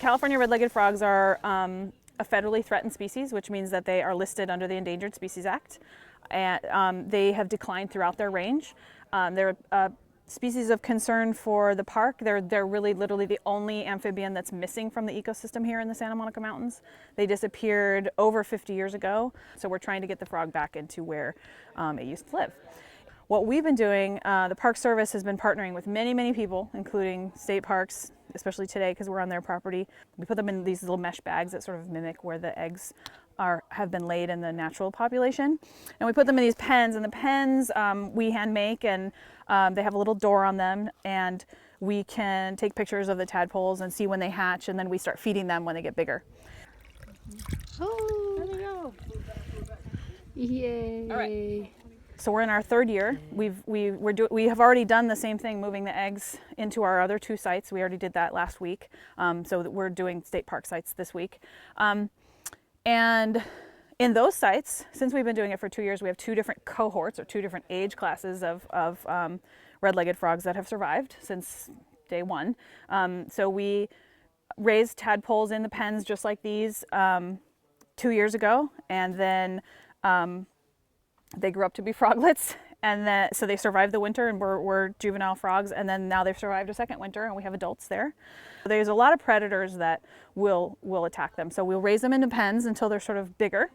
California red-legged frogs are a federally threatened species, which means that they are listed under the Endangered Species Act. And they have declined throughout their range. They're a species of concern for the park. They're really literally the only amphibian that's missing from the ecosystem here in the Santa Monica Mountains. They disappeared over 50 years ago, so we're trying to get the frog back into where it used to live. What we've been doing, the Park Service has been partnering with many people, including state parks, especially today because we're on their property. We put them in these little mesh bags that sort of mimic where the eggs have been laid in the natural population. And we put them in these pens, and the pens we hand make, and they have a little door on them, and we can take pictures of the tadpoles and see when they hatch, and then we start feeding them when they get bigger. Oh, there we go. Yay. All right. So we're in our third year. We have already done the same thing, moving the eggs into our other 2 sites. We already did that last week. So we're doing state park sites this week. And in those sites, since we've been doing it for 2 years, we have 2 different cohorts or 2 different age classes of red-legged frogs that have survived since day 1. So we raised tadpoles in the pens just like these 2 years ago, and then they grew up to be froglets, and so they survived the winter and were juvenile frogs, and then now they've survived a second winter and we have adults there. There's a lot of predators that will attack them, so we'll raise them into pens until they're sort of bigger,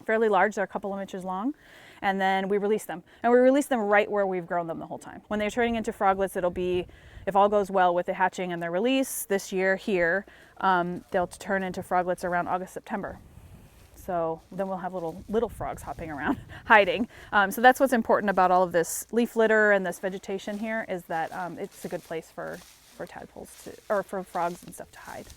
fairly large, they're a couple of inches long, and then we release them. And we release them right where we've grown them the whole time. When they're turning into froglets, it'll be, if all goes well with the hatching and their release this year here, they'll turn into froglets around August, September. So then we'll have little frogs hopping around, hiding. So that's what's important about all of this leaf litter and this vegetation here, is that it's a good place for tadpoles or for frogs and stuff to hide.